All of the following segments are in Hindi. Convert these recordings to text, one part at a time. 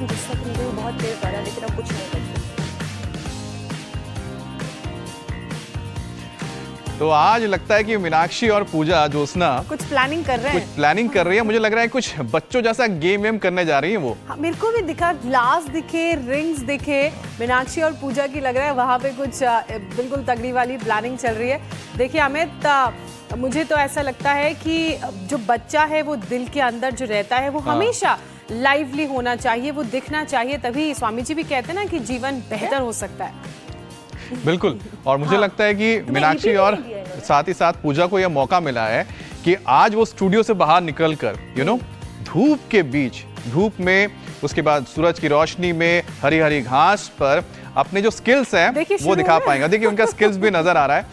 गुस्सा तो मुझे बहुत तेज आ रहा है, लेकिन अब कुछ नहीं बचा। तो आज लगता है कि मीनाक्षी और पूजा ज्योत्सना कुछ प्लानिंग कर रहे हैं। कुछ प्लानिंग कर रही है। मुझे लग रहा है कुछ बच्चों जैसा गेम वेम करने जा रही है वो। हाँ, मेरे को भी दिखा, ग्लास दिखे, रिंग्स दिखे, मीनाक्षी और पूजा की लग रहा है वहां पे कुछ बिल्कुल तगड़ी वाली प्लानिंग चल रही है। देखिए अमित, मुझे तो ऐसा लगता है कि जो बच्चा है वो दिल के अंदर जो रहता है वो हमेशा लाइवली होना चाहिए, वो दिखना चाहिए, तभी स्वामी जी भी कहते हैं ना कि जीवन बेहतर हो सकता है। बिल्कुल। और मुझे लगता है कि मीनाक्षी और साथ ही साथ पूजा को यह मौका मिला है कि आज वो स्टूडियो से बाहर निकलकर धूप के बीच, धूप में, उसके बाद सूरज की रोशनी में, हरी हरी घास पर अपने जो स्किल्स हैं वो दिखा पाएंगे। देखिए उनका स्किल्स भी नजर आ रहा है।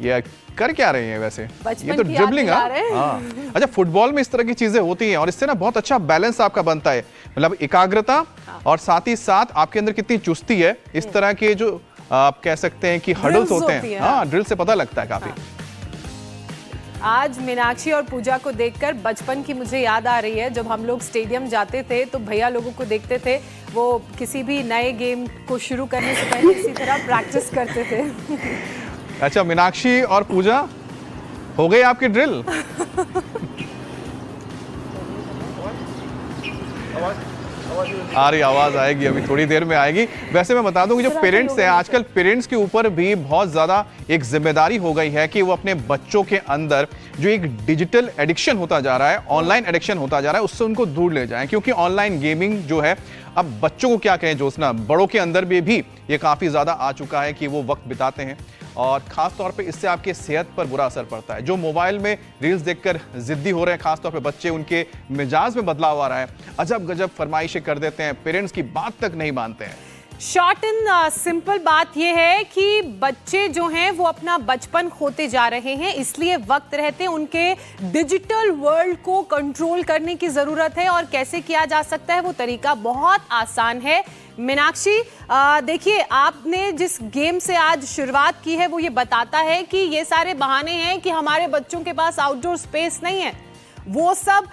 ये कर क्या रहे हैं वैसे? ये तो ड्रिबलिंग है। हाँ, अच्छा, फुटबॉल में इस तरह की चीजें होती हैं और इससे ना बहुत अच्छा बैलेंस आपका बनता है, मतलब एकाग्रता और साथ ही साथ आपके अंदर कितनी चुस्ती है। इस तरह के जो आप कह सकते हैं कि हडल्स होते हैं, हाँ, ड्रिल से पता लगता है काफी। आज मीनाक्षी और पूजा को देखकर बचपन की मुझे याद आ रही है। जब हम लोग स्टेडियम जाते थे तो भैया लोगों को देखते थे, वो किसी भी नए गेम को शुरू करने से पहले इसी तरह प्रैक्टिस करते थे। अच्छा, मीनाक्षी और पूजा, हो गई आपकी ड्रिल? आ रही, आवाज आएगी, अभी थोड़ी देर में आएगी। वैसे मैं बता दूं कि जो पेरेंट्स हैं, आजकल पेरेंट्स के ऊपर भी बहुत ज्यादा एक जिम्मेदारी हो गई है कि वो अपने बच्चों के अंदर जो एक डिजिटल एडिक्शन होता जा रहा है, ऑनलाइन एडिक्शन होता जा रहा है, उससे उनको दूर ले जाएं। क्योंकि ऑनलाइन गेमिंग जो है, अब बच्चों को क्या कहें ज्योत्सना, बड़ों के अंदर भी ये काफी ज्यादा आ चुका है कि वो वक्त बिताते हैं और खास तौर पे इससे आपके सेहत पर बुरा असर पड़ता है। जो मोबाइल में रील्स देखकर जिद्दी हो रहे हैं, खास तौर पे बच्चे, उनके मिजाज में बदलाव आ रहा है, अजब गजब फरमाइशें कर देते हैं, पेरेंट्स की बात तक नहीं मानते हैं। शॉर्ट एंड सिंपल बात यह है कि बच्चे जो हैं वो अपना बचपन खोते जा रहे हैं, इसलिए वक्त रहते उनके डिजिटल वर्ल्ड को कंट्रोल करने की जरूरत है। और कैसे किया जा सकता है, वो तरीका बहुत आसान है। मीनाक्षी, देखिए आपने जिस गेम से आज शुरुआत की है वो ये बताता है कि ये सारे बहाने हैं कि हमारे बच्चों के पास आउटडोर स्पेस नहीं है। वो सब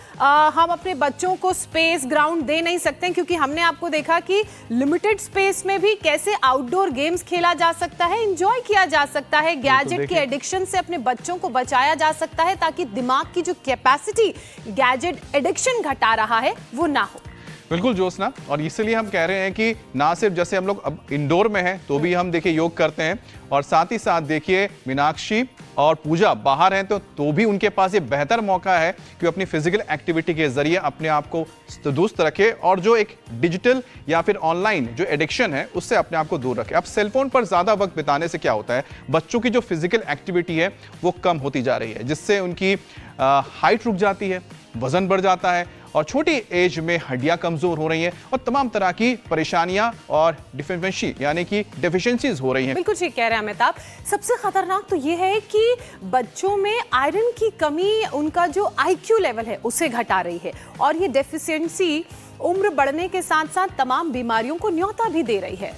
हम अपने बच्चों को स्पेस, ग्राउंड दे नहीं सकते, क्योंकि हमने आपको देखा कि लिमिटेड स्पेस में भी कैसे आउटडोर गेम्स खेला जा सकता है, एंजॉय किया जा सकता है, गैजेट के एडिक्शन से अपने बच्चों को बचाया जा सकता है, ताकि दिमाग की जो कैपेसिटी गैजेट एडिक्शन घटा रहा है वो ना हो। बिल्कुल ज्योत्सना, और इसलिए हम कह रहे हैं कि ना सिर्फ जैसे हम लोग अब इंडोर में हैं तो भी हम देखिए योग करते हैं, और साथ ही साथ देखिए मीनाक्षी और पूजा बाहर हैं तो भी उनके पास ये बेहतर मौका है कि अपनी फिजिकल एक्टिविटी के जरिए अपने आप को दुरुस्त रखे और जो एक डिजिटल या फिर ऑनलाइन जो एडिक्शन है उससे अपने आप को दूर रखे। अब सेलफोन पर ज्यादा वक्त बिताने से क्या होता है, बच्चों की जो फिजिकल एक्टिविटी है वो कम होती जा रही है, जिससे उनकी हाइट रुक जाती है, वजन बढ़ जाता है और छोटी एज में हड्डियां कमजोर हो रही हैं और तमाम तरह की परेशानियां और डिफिशिएंसी यानी कि डेफिशिएंसीज हो रही हैं। बिल्कुल ठीक कह रहे हैं अमित आप। सबसे खतरनाक तो ये है कि बच्चों में आयरन की कमी उनका जो IQ लेवल है उसे घटा रही है, और ये डेफिशिएंसी उम्र बढ़ने के साथ साथ तमाम बीमारियों को न्योता भी दे रही है।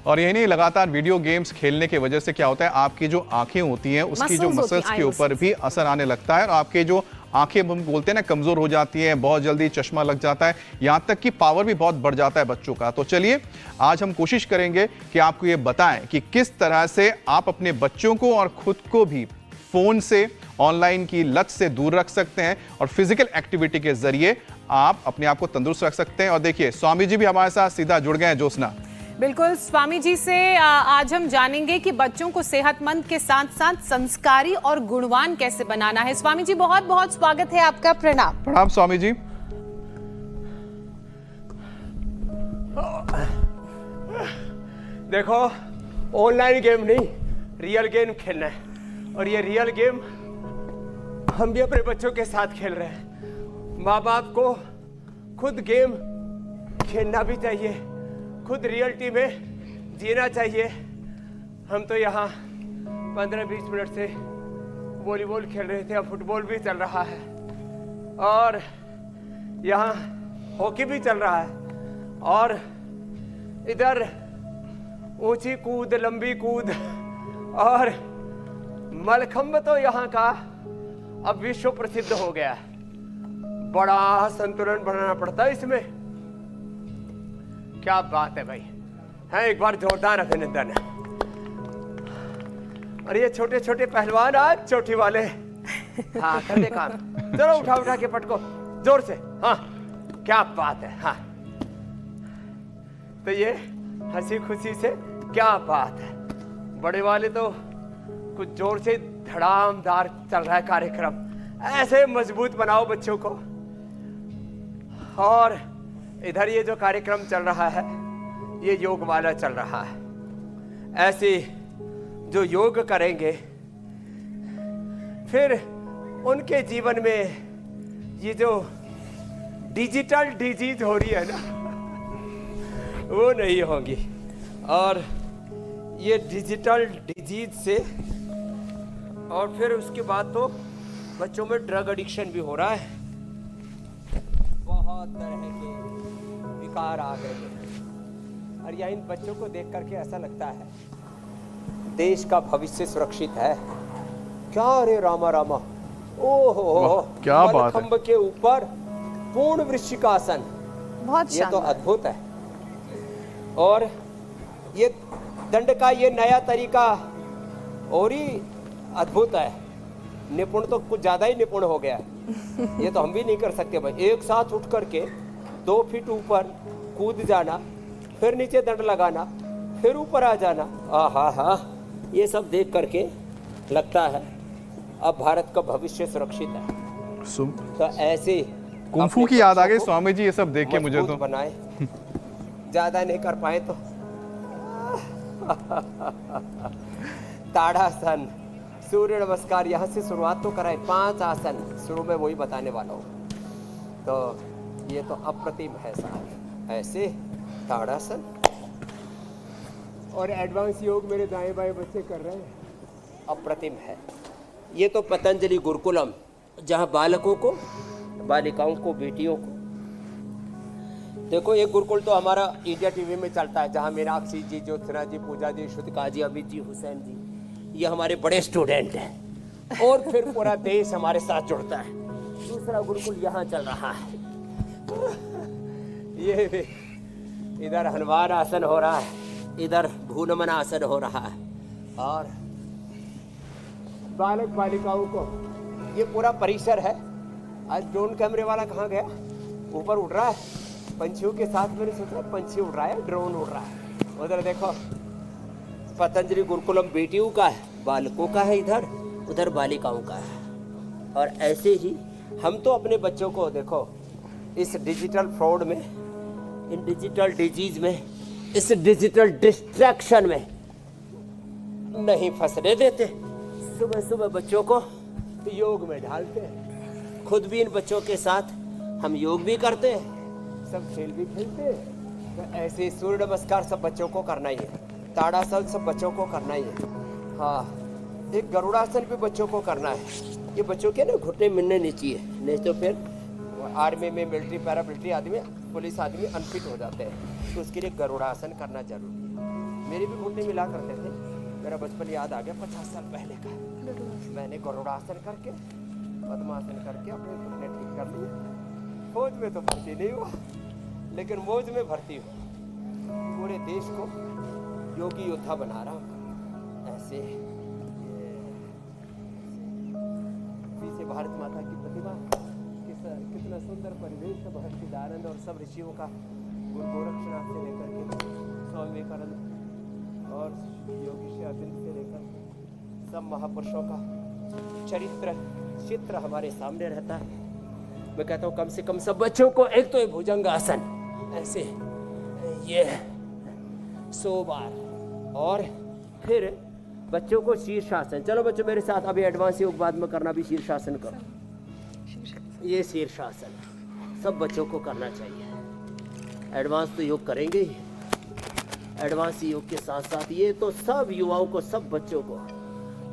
और यही नहीं, लगातार वीडियो गेम्स खेलने की वजह से क्या होता है, आपकी जो आंखें होती हैं उसकी जो मसल्स के ऊपर भी असर आने लगता है और आपके जो आंखें हम बोलते हैं ना कमजोर हो जाती हैं, बहुत जल्दी चश्मा लग जाता है, यहाँ तक कि पावर भी बहुत बढ़ जाता है बच्चों का। तो चलिए आज हम कोशिश करेंगे कि आपको ये बताएं कि किस तरह से आप अपने बच्चों को और खुद को भी फोन से, ऑनलाइन की लत से दूर रख सकते हैं और फिजिकल एक्टिविटी के जरिए आप अपने आप को तंदुरुस्त रख सकते हैं। और देखिए स्वामी जी भी हमारे साथ सीधा जुड़ गए हैं ज्योत्सना। बिल्कुल, स्वामी जी से आज हम जानेंगे कि बच्चों को सेहतमंद के साथ साथ संस्कारी और गुणवान कैसे बनाना है। स्वामी जी बहुत बहुत स्वागत है आपका। प्रणाम। प्रणाम स्वामी जी। देखो, ऑनलाइन गेम नहीं, रियल गेम खेलना है, और ये रियल गेम हम भी अपने बच्चों के साथ खेल रहे हैं। माँ बाप को खुद गेम खेलना भी चाहिए, खुद रियलिटी में जीना चाहिए। हम तो यहाँ 15-20 मिनट से वॉलीबॉल खेल रहे थे, अब फुटबॉल भी चल रहा है और यहाँ हॉकी भी चल रहा है, और इधर ऊंची कूद, लंबी कूद और मलखंब तो यहाँ का अब विश्व प्रसिद्ध हो गया है। बड़ा संतुलन बनाना पड़ता है इसमें। क्या बात है भाई, है एक बार जोरदार अभिनंदन। और ये छोटे छोटे पहलवान आज चोटी वाले, हाँ कर दे काम। चलो उठा उठा के पटको जोर से, हाँ क्या बात है। हाँ तो ये हंसी खुशी से, क्या बात है। बड़े वाले तो कुछ जोर से धड़ामदार चल रहा है कार्यक्रम, ऐसे मजबूत बनाओ बच्चों को। और इधर ये जो कार्यक्रम चल रहा है ये योग वाला चल रहा है। ऐसे जो योग करेंगे फिर उनके जीवन में ये जो डिजिटल डिजीज हो रही है ना वो नहीं होगी। और ये डिजिटल डिजीज से और फिर उसके बाद तो बच्चों में ड्रग एडिक्शन भी हो रहा है, बहुत तरह के विकार आ गए हैं। और यह इन बच्चों को देख करके ऐसा लगता है देश का भविष्य सुरक्षित है क्या। रे रामा रामा, ओहो क्या बात है। खंभ के ऊपर पूर्ण वृश्चिकासन, बहुत ये तो अद्भुत है। और ये दंड का ये नया तरीका और ही अद्भुत है। निपुण तो कुछ ज्यादा ही निपुण हो गया है, ये तो हम भी नहीं कर सकते भाई। एक साथ उठ करके 2 फीट ऊपर कूद जाना, फिर नीचे दंड लगाना, फिर ऊपर आ जाना, आहा हा, ये सब देख करके लगता है अब भारत का भविष्य सुरक्षित है। तो ऐसे कुंफू की याद आ गई स्वामी जी ये सब देख के मुझे तो। बनाए ज्यादा नहीं कर पाए तो ताड़ासन, सूर्य नमस्कार, यहाँ से शुरुआत तो कराए। 5 आसन शुरू में वही बताने वाला हूँ। तो ये तो अप्रतिम है साहब, ऐसे ताड़ासन और एडवांस योग मेरे दाएं बाएं बच्चे कर रहे हैं, अप्रतिम है। ये तो पतंजलि गुरुकुलम, जहाँ बालकों को, बालिकाओं को, बेटियों को, देखो ये गुरुकुल तो हमारा इंडिया टीवी में चलता है, जहाँ मीनाक्षी जी, ज्योत्सना जी, पूजा जी, श्रुतिका जी, अमित जी, हुसैन जी, ये हमारे बड़े स्टूडेंट हैं। और फिर पूरा देश हमारे साथ जुड़ता है। दूसरा गुरुकुल यहाँ चल रहा है, ये भी इधर हनुमान आसन हो रहा है, इधर भूनमन आसन हो रहा है। और बालक बालिकाओं को ये पूरा परिसर है। आज ड्रोन कैमरे वाला कहाँ गया? ऊपर उड़ रहा है पंछियों के साथ। मैंने सोचा पंछी उड़ रहा है, ड्रोन उड़ रहा है। उधर देखो पतंजलि गुरुकुलम बेटियों का है, बालकों का है, इधर उधर बालिकाओं का है। और ऐसे ही हम तो अपने बच्चों को देखो इस डिजिटल फ्रॉड में, इन डिजिटल डिजीज में, इस डिजिटल डिस्ट्रैक्शन में नहीं फंसने देते। सुबह सुबह बच्चों को योग में ढालते हैं, खुद भी इन बच्चों के साथ हम योग भी करते हैं, सब खेल भी खेलते हैं। तो ऐसे सूर्य नमस्कार सब बच्चों को करना ही है, ताड़ासन सब बच्चों को करना ही है। हाँ, एक गरुड़ासन भी बच्चों को करना है। ये बच्चों के ना घुटने मिलने नहीं चाहिए, नहीं तो फिर आर्मी में, मिलिट्री, पैरामिलिट्री आदमी, पुलिस आदमी अनफिट हो जाते हैं। तो उसके लिए गरुड़ासन करना जरूरी है। मेरे भी घुटने मिला करते थे, मेरा बचपन याद आ गया 50 साल पहले का। मैंने गरुड़ासन करके, पद्मासन करके अपने घुटने ठीक कर लिए। फौज में तो भर्ती नहीं हुआ, लेकिन मौज में भर्ती हूँ। पूरे देश को योगी योद्धा बना रहा हूँ। ऐसे पीछे भारत माता की प्रतिमा, कितना सुंदर परिवेश है, बहुत आनंद। और सब ऋषियों का, गुरु गोरक्षनाथ से लेकर के स्वामी विवेकानंद और योगी श्री अरविंद से लेकर सब महापुरुषों का चरित्र चित्र हमारे सामने रहता है। मैं कहता हूँ कम से कम सब बच्चों को एक तो ये भुजंग आसन ऐसे ये 100 बार, और फिर बच्चों को शीर्षासन। चलो बच्चों मेरे साथ, अभी एडवांस योग बाद में करना, भी शीर्षासन करो। ये शीर्षासन सब बच्चों को करना चाहिए। एडवांस तो योग करेंगे ही, एडवांस योग के साथ साथ ये तो सब युवाओं को, सब बच्चों को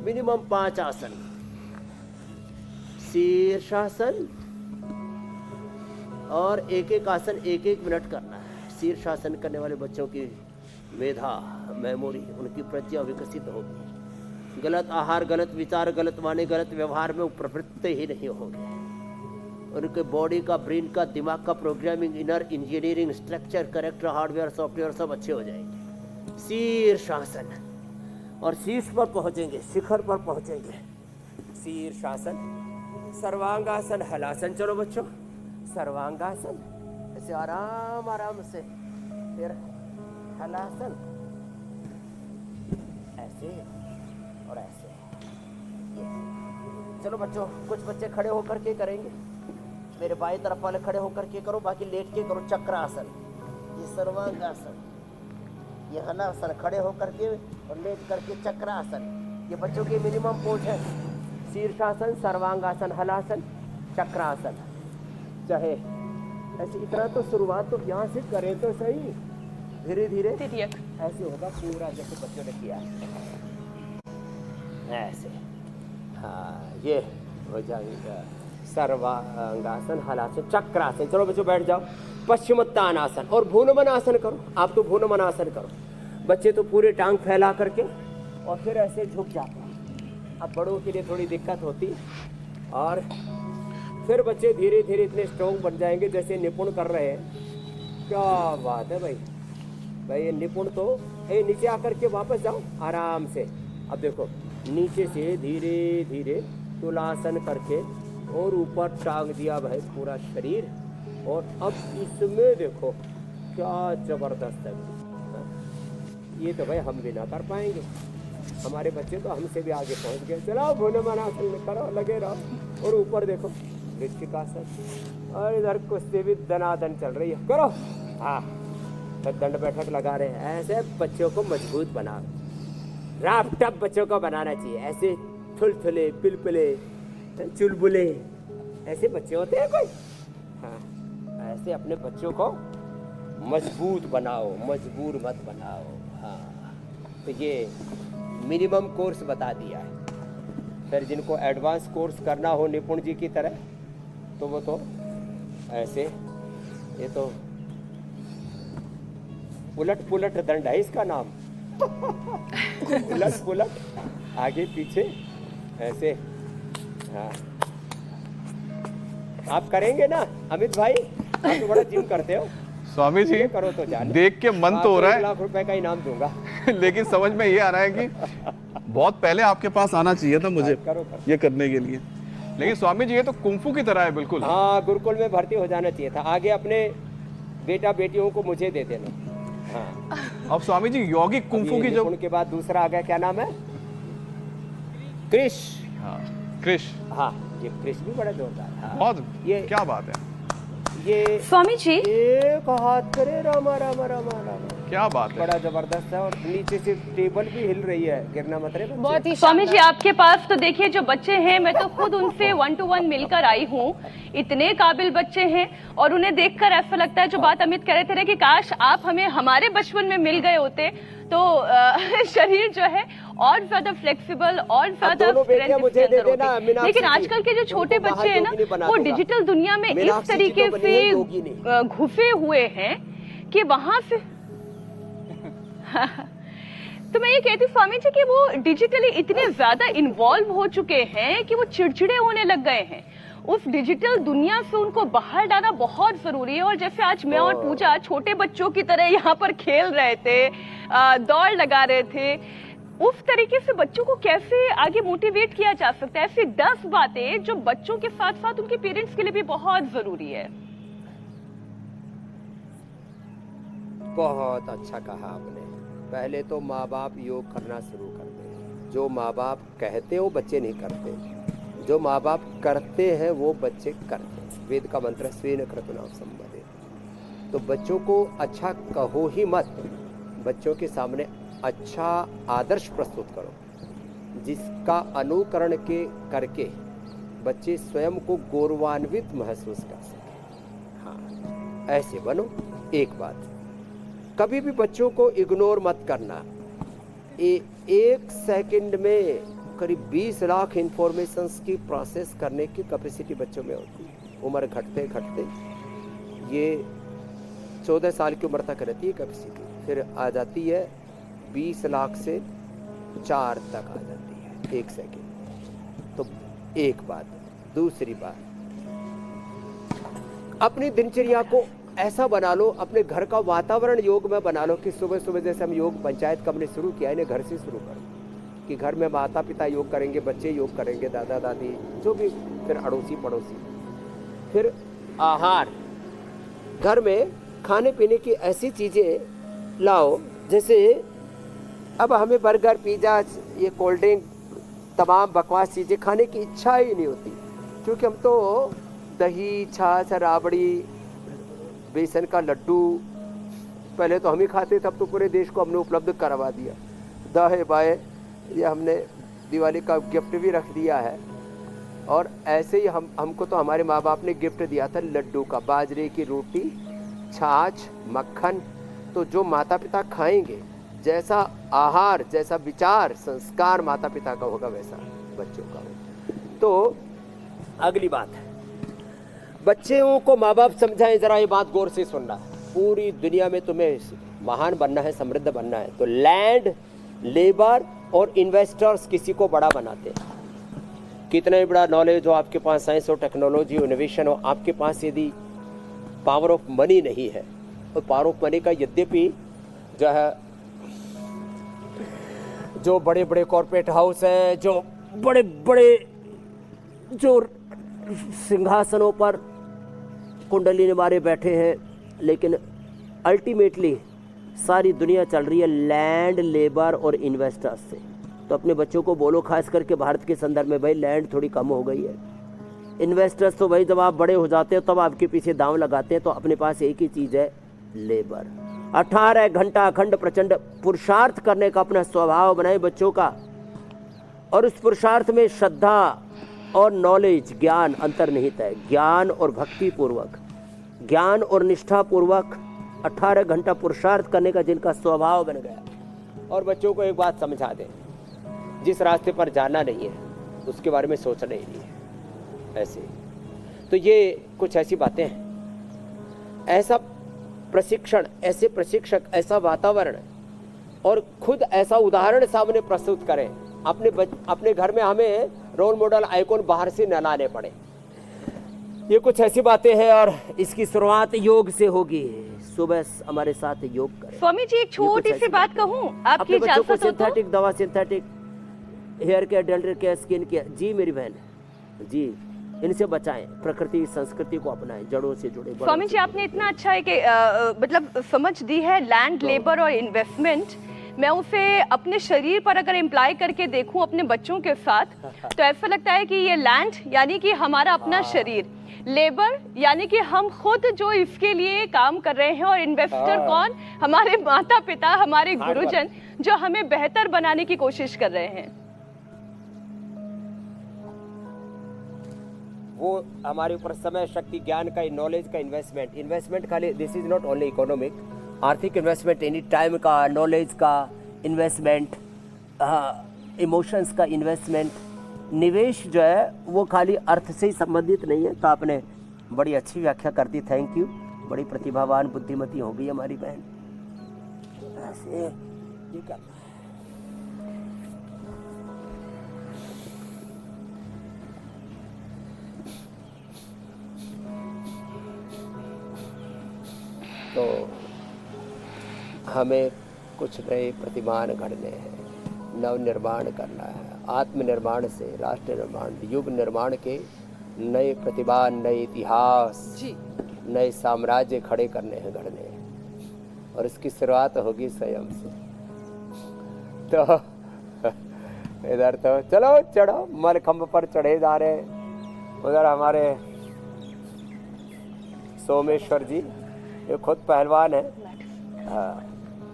मिनिमम 5 आसन, शीर्षासन, और एक एक आसन 1-1 मिनट करना है। शीर्षासन करने वाले बच्चों की मेधा, मेमोरी, उनकी प्रज्ञा विकसित होगी। गलत आहार, गलत विचार, गलत वाणी, गलत व्यवहार में प्रवृत्त ही नहीं होंगे। उनके बॉडी का, ब्रेन का, दिमाग का programming, inner engineering, structure, character, hardware, software सब अच्छे हो जाएंगे। शीर्षासन, और शीर्ष पर पहुंचेंगे, शिखर पर पहुंचेंगे। शीर्षासन, सर्वांगासन, हलासन। चलो बच्चों, सर्वांगासन, ऐसे आराम आराम से, फिर हलासन, ऐसे और ऐसे। चलो बच्चों, कुछ बच्चे खड़े होकर के करेंगे, मेरे बाएं तरफ वाले खड़े होकर के करो, बाकी लेट के करो। चक्रासन, ये सर्वांगासन, ये हलासन, खड़े होकर के और लेट करके चक्रासन। ये बच्चों की मिनिमम पोज है। शीर्षासन, सर्वांगासन, हलासन, चक्रासन। चाहे ऐसे, इतना तो शुरुआत तो यहाँ से करें तो सही, धीरे धीरे ऐसे होगा पूरा जैसे बच्चों ने किया ऐसे। हाँ, ये हो जाएगा सर्वांगासन, हलासन, चक्रासन। चलो बच्चों बैठ जाओ। पश्चिमोत्तानासन और भूनमनासन करो। आप तो भूनमनासन करो, बच्चे तो पूरे टांग फैला करके और फिर ऐसे झुक जाते हैं। अब बड़ों के लिए थोड़ी दिक्कत होती, और फिर बच्चे धीरे धीरे इतने स्ट्रॉन्ग बन जाएंगे जैसे निपुण कर रहे हैं। क्या बात है भाई, भाई ये निपुण तो है। नीचे आकर के वापस जाओ आराम से। अब देखो, नीचे से धीरे धीरे तुलासन करके और ऊपर टांग दिया भाई पूरा शरीर, और अब इसमें देखो क्या जबरदस्त है। ये तो भाई हम भी ना कर पाएंगे, हमारे बच्चे तो हमसे भी आगे पहुंच गए। चलो भूनमनासन करो, लगे रहो। और ऊपर देखो वृश्चिकासन, और इधर कुश्ती भी दनादन चल रही है। करो, हाँ, तो दंड बैठक लगा रहे हैं। ऐसे बच्चों को मजबूत बनाओ, राफ टप बच्चों को बनाना चाहिए। ऐसे थुलथुले, पिलपिले, चुलबुले ऐसे बच्चे होते हैं कोई? हाँ, ऐसे अपने बच्चों को मजबूत बनाओ, मजबूर मत बनाओ। हाँ, तो ये मिनिमम कोर्स बता दिया है। फिर जिनको एडवांस कोर्स करना हो निपुण जी की तरह, तो वो तो ऐसे, ये तो उलट पुलट दंड है इसका नाम। उलट पुलट, आगे पीछे ऐसे। हाँ, आप करेंगे ना अमित भाई? आप तो बड़ा जिम करते हो। स्वामी जी, करो तो जाने। देख के मन तो हो रहा है, 1 लाख रुपए का इनाम दूंगा। लेकिन समझ में ये आ रहा है कि बहुत पहले आपके पास आना चाहिए था मुझे करो। ये करने के लिए। लेकिन स्वामी जी, ये तो कुंफू की तरह है बिल्कुल। हाँ, गुरुकुल में भर्ती हो जाना चाहिए था। आगे अपने बेटा बेटियों को मुझे दे देना। हाँ। अब स्वामी जी, यौगिक कुंफू की जो के बाद दूसरा आ गया, क्या नाम है? क्रिश। हाँ, क्रिश। हाँ, ये क्रिश भी बड़ा जोरदार है। हाँ। बहुत, ये क्या बात है, ये स्वामी जी, एक हाथ करे रामा रामा रामा रामा, क्या बात है, बड़ा जबरदस्त है। और नीचे से टेबल भी हिल रही है, गिरना मत रे बच्चे। बहुत ही स्वामी जी आपके पास तो देखिए जो बच्चे हैं, मैं तो खुद उनसे 1 to 1 मिलकर आई हूँ। इतने काबिल बच्चे हैं, और उन्हें देखकर ऐसा लगता है, जो बात अमित कह रहे थे कि काश आप हमें हमारे बचपन में मिल गए होते, तो शरीर जो है और ज्यादा फ्लेक्सिबल और ज्यादा स्ट्रेंथ मुझे दे देना। लेकिन आजकल के जो छोटे बच्चे हैं ना, वो डिजिटल दुनिया में इस तरीके से घुसे हुए हैं कि वहां से तो मैं ये कहती हूँ स्वामी जी कि वो डिजिटली इतने ज्यादा इन्वॉल्व हो चुके हैं कि वो चिड़चिड़े होने लग गए हैं। उस डिजिटल दुनिया से उनको बाहर लाना बहुत जरूरी है। और जैसे आज मैं और पूजा छोटे बच्चों की तरह यहाँ पर खेल रहे थे, दौड़ लगा रहे थे, उस तरीके से बच्चों को कैसे आगे मोटिवेट किया जा सकता है? ऐसी 10 बातें जो बच्चों के साथ साथ उनके पेरेंट्स के लिए भी बहुत जरूरी है। बहुत अच्छा कहा आपने। पहले तो माँ बाप योग करना शुरू कर दें। जो माँ बाप कहते हैं वो बच्चे नहीं करते, जो माँ बाप करते हैं वो बच्चे करते हैं। वेद का मंत्र है, स्वेन क्रतुना संबंधित। तो बच्चों को अच्छा कहो ही मत, बच्चों के सामने अच्छा आदर्श प्रस्तुत करो, जिसका अनुकरण करके बच्चे स्वयं को गौरवान्वित महसूस कर सकें। हाँ, ऐसे बनो। एक बात, कभी भी बच्चों को इग्नोर मत करना। 1 सेकंड में करीब 20 लाख इंफॉर्मेशंस की प्रोसेस करने की कैपेसिटी बच्चों में होती है। उम्र घटते घटते ये 14 साल की उम्र तक रहती है कैपेसिटी, फिर आ जाती है 20 लाख से 4 तक आ जाती है 1 सेकंड। तो एक बात। दूसरी बात, अपनी दिनचर्या को ऐसा बना लो, अपने घर का वातावरण योग में बना लो कि सुबह सुबह जैसे हम योग पंचायत का हमने शुरू किया, इन्हें घर से शुरू करो कि घर में माता पिता योग करेंगे, बच्चे योग करेंगे, दादा दादी जो भी, फिर अड़ोसी पड़ोसी। फिर आहार, घर में खाने पीने की ऐसी चीज़ें लाओ, जैसे अब हमें बर्गर पिज़्ज़ा ये कोल्ड ड्रिंक तमाम बकवास चीज़ें खाने की इच्छा ही नहीं होती, क्योंकि हम तो दही छाछ राबड़ी बेसन का लड्डू पहले तो हम ही खाते थे, अब तो पूरे देश को हमने उपलब्ध करवा दिया। दाहे बाएँ ये हमने दिवाली का गिफ्ट भी रख दिया है। और ऐसे ही हमको तो हमारे माँ बाप ने गिफ्ट दिया था लड्डू का, बाजरे की रोटी, छाछ, मक्खन। तो जो माता पिता खाएंगे, जैसा आहार, जैसा विचार संस्कार माता पिता का होगा, वैसा बच्चों का होगा। तो अगली बात है, बच्चों को माँ बाप समझाएं, जरा ये बात गौर से सुनना। पूरी दुनिया में तुम्हें महान बनना है, समृद्ध बनना है, तो लैंड, लेबर और इन्वेस्टर्स किसी को बड़ा बनाते हैं। कितना ही बड़ा नॉलेज हो आपके पास, साइंस और टेक्नोलॉजी और इनोवेशन हो, आपके पास यदि पावर ऑफ मनी नहीं है, और पावर ऑफ मनी का यद्यपि जो है, जो बड़े बड़े कॉर्पोरेट हाउस हैं, जो बड़े बड़े जो सिंहासनों पर कुंडली निवारे बैठे हैं, लेकिन अल्टीमेटली सारी दुनिया चल रही है लैंड, लेबर और इन्वेस्टर्स से। तो अपने बच्चों को बोलो, खास करके भारत के संदर्भ में, भाई लैंड थोड़ी कम हो गई है, इन्वेस्टर्स तो भाई जब आप बड़े हो जाते हो तब आपके पीछे दांव लगाते हैं, तो अपने पास एक ही चीज़ है, लेबर। 18 घंटा अखंड प्रचंड पुरुषार्थ करने का अपना स्वभाव बनाए बच्चों का, और उस पुरुषार्थ में श्रद्धा और नॉलेज, ज्ञान अंतर्निहित है। ज्ञान और भक्ति पूर्वक, ज्ञान और निष्ठा पूर्वक 18 घंटा पुरुषार्थ करने का जिनका स्वभाव बन गया। और बच्चों को एक बात समझा दें, जिस रास्ते पर जाना नहीं है उसके बारे में सोचना ही नहीं है। ऐसे तो ये कुछ ऐसी बातें हैं, ऐसा प्रशिक्षण, ऐसे प्रशिक्षक, ऐसा वातावरण, और खुद ऐसा उदाहरण सामने प्रस्तुत करें अपने घर में। हमें रोल मॉडल आइकॉन बाहर से न लाने पड़े। ये कुछ ऐसी बातें हैं, और इसकी शुरुआत योग से होगी। सुबह हमारे साथ योग करें। स्वामी जी, एक छोटी सी बात कहूँ, आपकी अपने बच्चों को इजाजत हो तो? सिंथेटिक दवा, synthetic hair care, dental care, skin care, जी मेरी बहन जी, इनसे बचाएं, प्रकृति संस्कृति को अपनाएं, जड़ों से जुड़े। स्वामी जी, आपने इतना अच्छा है कि मतलब समझ दी है लैंड, लेबर और इन्वेस्टमेंट। मैं उसे अपने शरीर पर अगर इम्प्लाई करके देखूं अपने बच्चों के साथ, तो ऐसा लगता है कि ये लैंड यानी कि हमारा अपना शरीर, लेबर यानी कि हम खुद जो इसके लिए काम कर रहे हैं, और इन्वेस्टर कौन? हमारे माता पिता, हमारे गुरुजन, जो हमें बेहतर बनाने की कोशिश कर रहे हैं। वो हमारे ऊपर समय, शक्ति, ज्ञान का, नॉलेज का इन्वेस्टमेंट खाली, this is not only economic, आर्थिक इन्वेस्टमेंट, एनी टाइम का, नॉलेज का इन्वेस्टमेंट, इमोशंस का इन्वेस्टमेंट। निवेश जो है वो खाली अर्थ से ही संबंधित नहीं है। तो आपने बड़ी अच्छी व्याख्या कर दी, थैंक यू। बड़ी प्रतिभावान, बुद्धिमती हो गई हमारी बहन। ऐसे ये क्या, तो हमें कुछ नए प्रतिमान गढ़ने हैं, नव निर्माण करना है। आत्मनिर्माण से राष्ट्र निर्माण, युग निर्माण के नए प्रतिमान, नए इतिहास, नए साम्राज्य खड़े करने हैं, गढ़ने हैं, और इसकी शुरुआत होगी स्वयं से। तो इधर तो चलो चढ़ो, मलखंभ पर चढ़े जा रहे हैं। उधर हमारे सोमेश्वर जी, ये खुद पहलवान है।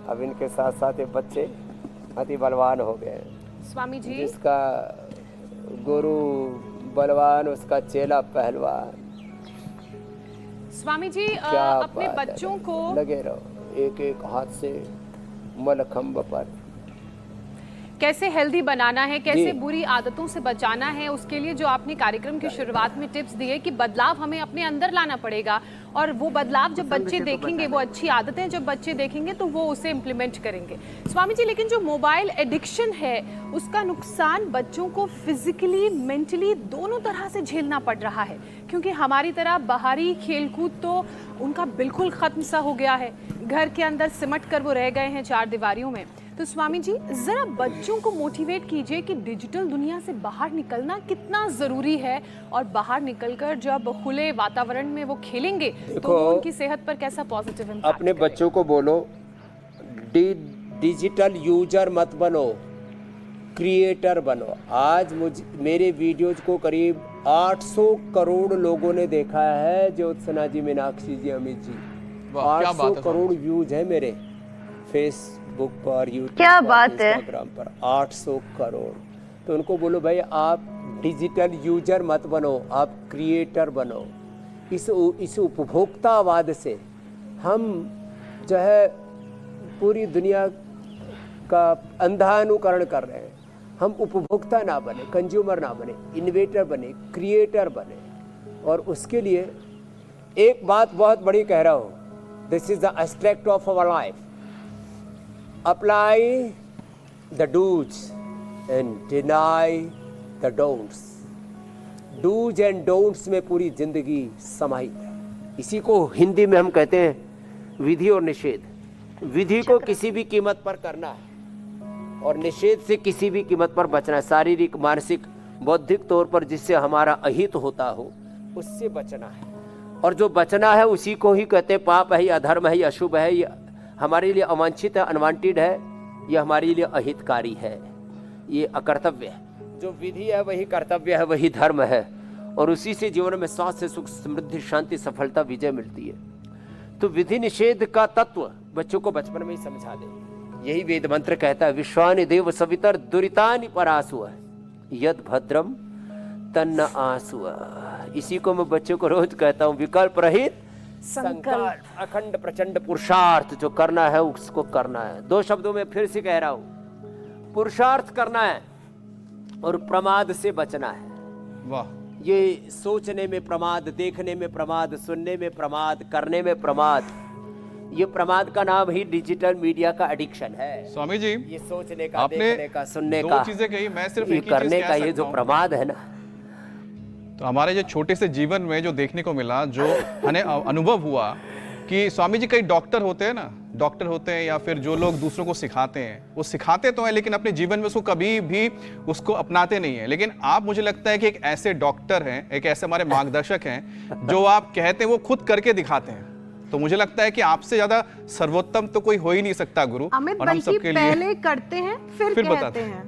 अब इनके साथ साथ ये बच्चे अति बलवान हो गए। स्वामी जी, जिसका गुरु बलवान, उसका चेला पहलवान। स्वामी जी, क्या अपने बात है। बच्चों को लगे रहो एक एक हाथ से मलखंभ पर। कैसे हेल्दी बनाना है, कैसे जी। बुरी आदतों से बचाना है, उसके लिए जो आपने कार्यक्रम की शुरुआत में टिप्स दिए कि बदलाव हमें अपने अंदर लाना पड़ेगा और वो बदलाव जब बच्चे देखेंगे, वो अच्छी आदतें जब बच्चे देखेंगे तो वो उसे इम्प्लीमेंट करेंगे। स्वामी जी, लेकिन जो मोबाइल एडिक्शन है उसका नुकसान बच्चों को फिजिकली, मेंटली दोनों तरह से झेलना पड़ रहा है, क्योंकि हमारी तरह बाहरी खेलकूद तो उनका बिल्कुल खत्म सा हो गया है। घर के अंदर सिमट कर वो रह गए हैं चार दीवारियों में। तो स्वामी जी, जरा बच्चों को मोटिवेट कीजिए कि डिजिटल दुनिया से बाहर निकलना कितना जरूरी है और बाहर निकलकर जब खुले वातावरण में वो खेलेंगे तो वो उनकी सेहत पर कैसा पॉजिटिव इम्पैक्ट अपने बच्चों को बोलो डिजिटल यूजर मत बनो, क्रिएटर बनो। आज मेरे वीडियोज को करीब 800 करोड़ लोगों ने देखा है। ज्योत्सना जी, मीनाक्षी जी, अमित जी, वाह, क्या बात 800 है। करोड़ व्यूज है मेरे फेसबुक पर, यूट्यूब क्या पर, बात है। इंस्टाग्राम पर 800 करोड़। तो उनको बोलो भाई आप डिजिटल यूजर मत बनो, आप क्रिएटर बनो। इस उपभोक्तावाद से हम जो है पूरी दुनिया का अंधा अनुकरण कर रहे हैं। हम उपभोक्ता ना बने, कंज्यूमर ना बने, इन्वेटर बने, क्रिएटर बने। और उसके लिए एक बात बहुत बड़ी कह रहा हूँ, this is the aspect of our life. Apply the dos and deny the don'ts. Dos and don'ts में पूरी जिंदगी समाहित है। इसी को हिंदी में हम कहते हैं विधि और निषेध। विधि को किसी भी कीमत पर करना है और निषेध से किसी भी कीमत पर बचना है। शारीरिक, मानसिक, बौद्धिक तौर पर जिससे हमारा अहित होता हो उससे बचना है। और जो बचना है उसी को ही कहते हैं पाप है, या अधर्म है, या अशुभ है, या हमारे लिए अवांछित है, अनवांटेड है, या हमारे लिए अहितकारी है, ये अकर्तव्य है। जो विधि है वही कर्तव्य है, वही धर्म है। और उसी से जीवन में स्वास्थ्य, सुख, समृद्धि, शांति, सफलता, विजय मिलती है। तो विधि निषेध का तत्व बच्चों को बचपन में ही समझा दे। यही वेद मंत्र कहता है, विश्वानि देव सवितर दुरितानि परासुः यद भद्रम तन्न आसुः। इसी को मैं बच्चों को रोज कहता हूँ, विकल्प रहित संकल्प, अखंड प्रचंड पुरुषार्थ। जो करना है उसको करना है। दो शब्दों में फिर से कह रहा हूँ, पुरुषार्थ करना है और प्रमाद से बचना है। वाह, ये सोचने में प्रमाद, देखने में प्रमाद, सुनने में प्रमाद, करने में प्रमाद, ये प्रमाद का नाम ही डिजिटल मीडिया का एडिक्शन है। स्वामी जी, ये सोचने का, आपने देखने का, सुनने दो का, चीजें कही, मैं सिर्फ ये एक ही चीज करने कह का, ये सकता जो हूं। प्रमाद है ना, तो हमारे जो छोटे से जीवन में जो देखने को मिला, जो हमें अनुभव हुआ कि स्वामी जी कई डॉक्टर होते हैं ना, डॉक्टर होते हैं या फिर जो लोग दूसरों को सिखाते हैं, वो सिखाते तो हैं लेकिन अपने जीवन में उसको कभी भी उसको अपनाते नहीं है। लेकिन आप, मुझे लगता है कि एक ऐसे डॉक्टर हैं, एक ऐसे हमारे मार्गदर्शक हैं जो आप कहते हैं वो खुद करके दिखाते हैं। तो मुझे लगता है कि आपसे ज्यादा सर्वोत्तम तो कोई हो ही नहीं सकता गुरु। अमित, और हम बल्कि सबके लिए पहले करते हैं फिर बताते कहते हैं।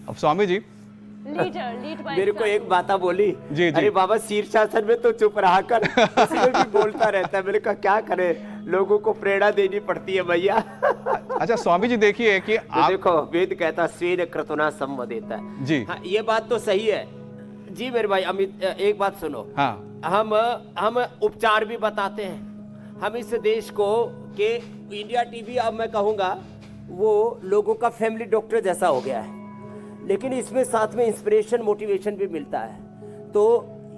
अब स्वामी जी, लीड मेरे को एक बाता बोली, जी। अरे बाबा शीर्षासन में तो चुप रहा कर, इसमें भी बोलता रहता है। मैंने कहा क्या करे, लोगों को प्रेरणा देनी पड़ती है भैया। अच्छा स्वामी जी, देखिए कि तो आप, देखो वेद कहता स्वेन क्रतुना संवदेता है। जी हाँ, ये बात तो सही है जी मेरे भाई। अमित, एक बात सुनो, हाँ, हम उपचार भी बताते हैं। हम इस देश को के इंडिया टीवी, अब मैं कहूँगा वो लोगों का फैमिली डॉक्टर जैसा हो गया है, लेकिन इसमें साथ में इंस्पिरेशन, मोटिवेशन भी मिलता है। तो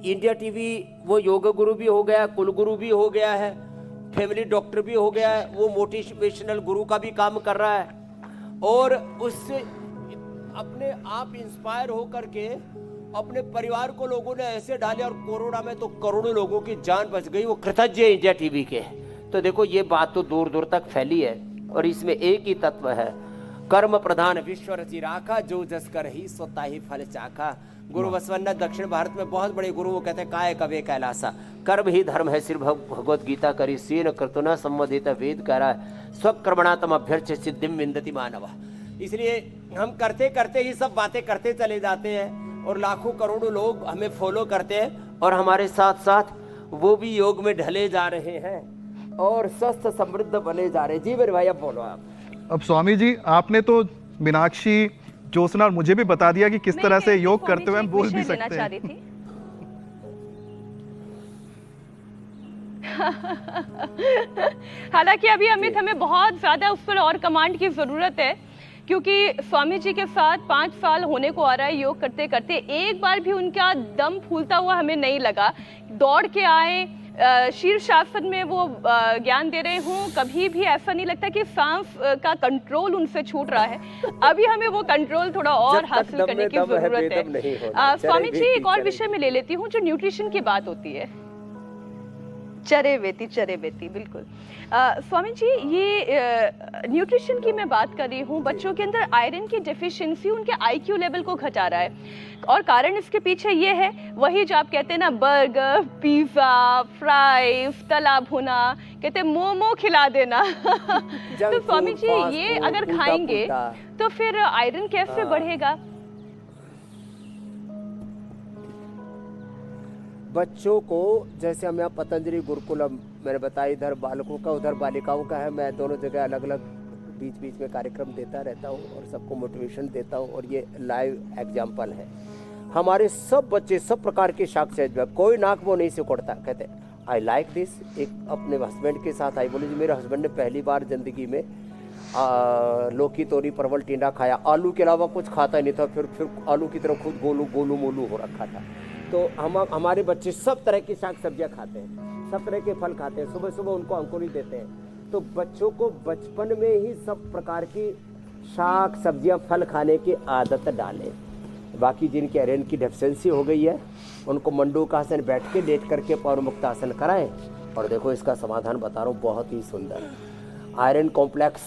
इंडिया टीवी वो योग गुरु भी हो गया, कुल गुरु भी हो गया है, फैमिली डॉक्टर भी हो गया है, वो मोटिवेशनल गुरु का भी काम कर रहा है। और उससे अपने आप इंस्पायर हो करके अपने परिवार को लोगों ने ऐसे डाले, और कोरोना में तो करोड़ों लोगों की जान बच गई। वो कृतज्ञ है इंडिया टीवी के। तो देखो ये बात तो दूर दूर तक फैली है। और इसमें एक ही तत्व है, कर्म प्रधान विश्व रचि राखा, जो जस कर ही स्वता ही फल चाखा। गुरु बसवन्ना दक्षिण भारत में बहुत बड़े गुरु, वो कहते हैं काय कवे कैलासा, कर्म ही धर्म है। सिर भगवत गीता करी सेन क्रतुना संवदित, वेद कह रहा है स्वकर्मणातम अभ्यर्च सिद्धिम विन्दति मानवा। इसलिए हम करते करते ही सब बातें करते चले जाते हैं और लाखों करोड़ों लोग हमें फॉलो करते हैं, और हमारे साथ साथ वो भी योग में ढले जा रहे हैं और स्वस्थ समृद्ध बने जा रहे हैं। जी मेरे भाई, अब बोलो आप। अब स्वामी जी, आपने तो मीनाक्षी, ज्योत्सना और मुझे भी बता दिया कि किस तरह से योग करते हुए हम बोल भी सकते हैं। हालांकि अभी अमित हमें बहुत ज्यादा उस पर और कमांड की जरूरत है, क्योंकि स्वामी जी के साथ 5 साल होने को आ रहा है योग करते करते। एक बार भी उनका दम फूलता हुआ हमें नहीं लगा। दौड़ के आए, शीर्षासन में वो ज्ञान दे रहे हों, कभी भी ऐसा नहीं लगता कि सांस का कंट्रोल उनसे छूट रहा है। अभी हमें वो कंट्रोल थोड़ा और हासिल करने की जरूरत है। स्वामी जी, एक और विषय में ले लेती हूँ, जो न्यूट्रिशन की बात होती है। चरे बेती, बिल्कुल। स्वामी जी, ये न्यूट्रिशन की मैं बात कर रही हूँ। बच्चों के अंदर आयरन की डेफिशिएंसी उनके आईक्यू लेवल को घटा रहा है, और कारण इसके पीछे ये है, वही जो आप कहते हैं ना, बर्गर, पिज्जा, फ्राइज, तला भुना, कहते हैं मोमो खिला देना। तो स्वामी जी, ये अगर खाएंगे तो फिर आयरन कैसे बढ़ेगा? बच्चों को, जैसे हम यहाँ पतंजलि गुरुकुलम मैंने बताया, इधर बालकों का उधर बालिकाओं का है। मैं दोनों जगह अलग अलग बीच बीच में कार्यक्रम देता रहता हूँ और सबको मोटिवेशन देता हूँ, और ये लाइव एग्जाम्पल है। हमारे सब बच्चे सब प्रकार के शाक सहज, कोई नाक वो नहीं सिकुड़ता। कहते आई लाइक दिस। एक अपने हस्बैंड के साथ आई, बोली जी मेरे हस्बैंड ने पहली बार जिंदगी में लौकी, तोरी, परवल, टिंडा खाया, आलू के अलावा कुछ खाता नहीं था। फिर आलू की तरह खुद गोलू मोलू हो रखा था। तो हमारे बच्चे सब तरह की शाक सब्जियां खाते हैं, सब तरह के फल खाते हैं, सुबह सुबह उनको अंकुरित देते हैं। तो बच्चों को बचपन में ही सब प्रकार की शाक सब्जियां फल खाने की आदत डालें। बाकी जिनकी आयरन की डेफिशिएंसी हो गई है, उनको मंडूकासन बैठ के लेट करके पौर मुक्तासन कराएं। और देखो इसका समाधान बता रहा हूँ, बहुत ही सुंदर। आयरन कॉम्प्लेक्स,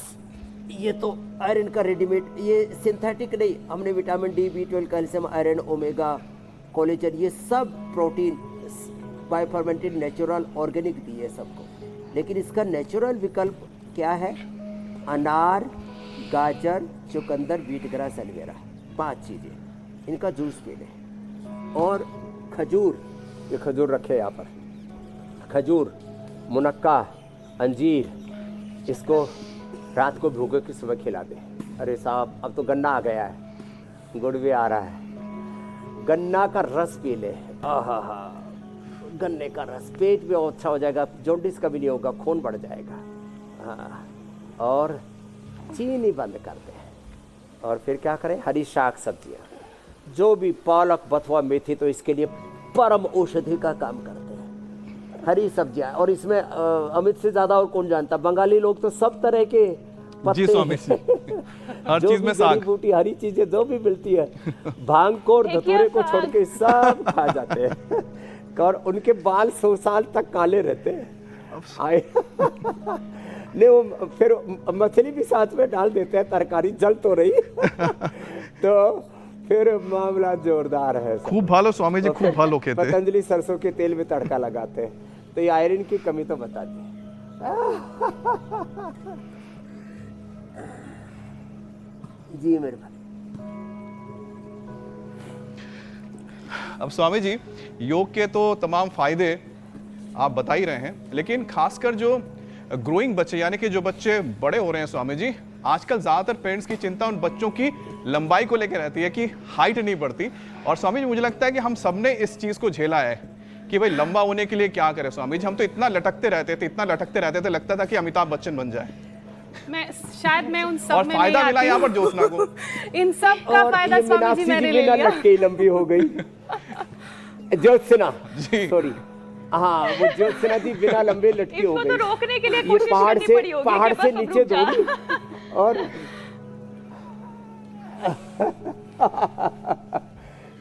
ये तो आयरन का रेडीमेड, ये सिंथेटिक नहीं, हमने vitamin D, B12, calcium, iron, omega, collagen, ये सब protein bye fermented natural organic दिए सबको। लेकिन इसका नेचुरल विकल्प क्या है? अनार, गाजर, चुकंदर, बीट ग्रास, एलोवेरा, 5 चीज़ें, इनका जूस पी लें। और खजूर, ये खजूर रखे यहाँ पर, खजूर, मुनक्का, अंजीर, इसको रात को भिगो के सुबह खिला दें। अरे साहब, अब तो गन्ना आ गया है, गुड़ भी आ रहा है, गन्ना का रस पी ले। आहा, गन्ने का रस, पेट भी अच्छा हो जाएगा, जॉन्डिस का भी नहीं होगा, खून बढ़ जाएगा। हाँ, और चीनी बंद कर दें। और फिर क्या करें? हरी शाक सब्जियाँ, जो भी पालक, बथुआ, मेथी, तो इसके लिए परम औषधि का काम करते हैं हरी सब्जियाँ। और इसमें अमित से ज़्यादा और कौन जानता, बंगाली लोग तो सब तरह के जी स्वामी जी, हर चीज में साग, बूटी, हरी चीजें जो भी मिलती है, भांग को और धतूरे को छोड़ के सब खा जाते हैं। और उनके बाल 100 साल तक काले रहते हैं। नहीं, वो फिर मछली भी साथ में डाल देते हैं, तरकारी जल तो रही। तो फिर मामला जोरदार है। खूब भालो स्वामी जी, खूब भालो कहते हैं। पतंजलि सरसों के तेल में तड़का लगाते हैं, तो ये आयरन की कमी तो बताती है। जी मेरे भाई। अब स्वामी जी, योग के तो तमाम फायदे आप बता ही रहे हैं, लेकिन खासकर जो ग्रोइंग बच्चे, यानी कि जो बच्चे बड़े हो रहे हैं स्वामी जी, आजकल ज्यादातर पेरेंट्स की चिंता उन बच्चों की लंबाई को लेकर रहती है कि हाइट नहीं बढ़ती। और स्वामी जी, मुझे लगता है कि हम सबने इस चीज को झेला है कि भाई लंबा होने के लिए क्या करें स्वामी जी। हम तो इतना लटकते रहते थे, लगता था कि अमिताभ बच्चन बन जाए। मैं उन सब और में फायदा मिला यहाँ पर ज्योत्सना को। इन सब का फायदा स्वामी जी मैंने ले लिया। लटके लंबी हो गई ज्योत्सना, सॉरी, हाँ, वो ज्योत्सना जी बिना लंबे लटकी हो गई। इसको तो रोकने के लिए ये कोशिश करनी पड़ी होगी, पहाड़ से नीचे दौड़ी और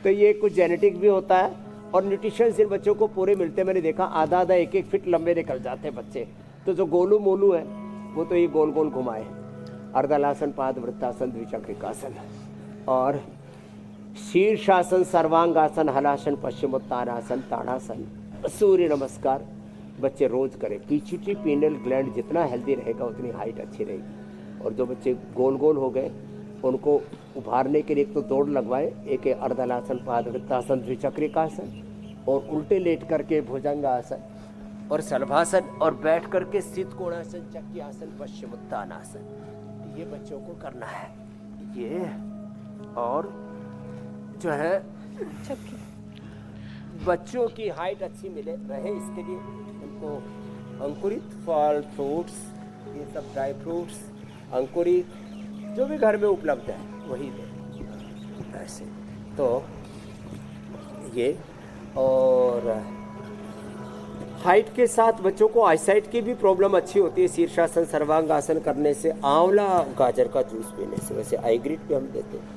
तो ये कुछ जेनेटिक भी होता है, और न्यूट्रिशन इन बच्चों को पूरे मिलते हैं। मैंने देखा आधा 1-1 फीट लंबे निकल जाते हैं बच्चे। तो जो गोलू मोलू है वो तो ये गोल गोल घुमाए, अर्धलासन, पाद वृत्तासन, द्विचक्रिकासन, और शीर्षासन, सर्वांगासन, हलासन, पश्चिमोत्तानासन, ताड़ासन, सूर्य नमस्कार बच्चे रोज करें। पीछे पीनल ग्लैंड जितना हेल्दी रहेगा उतनी हाइट अच्छी रहेगी। और जो बच्चे गोल गोल हो गए उनको उभारने के लिए एक तो दौड़ लगवाए, एक अर्धलासन, पादवृत्तासन, द्विचक्रिकासन, और उल्टे लेट करके भुजंगासन और सलभासन, और बैठ करके सिद्ध कोणासन, चक्रियासन, पश्चिमोत्तानासन, ये बच्चों को करना है। ये और जो है बच्चों की हाइट अच्छी मिले रहे, इसके लिए उनको अंकुरित फल फ्रूट्स, ये सब ड्राई फ्रूट्स, अंकुरित जो भी घर में उपलब्ध है वही दें ऐसे। तो ये, और हाइट के साथ बच्चों को आईसाइट की भी प्रॉब्लम अच्छी होती है शीर्षासन सर्वांगासन करने से, आंवला गाजर का जूस पीने से। वैसे आई ग्रिट भी हम देते हैं।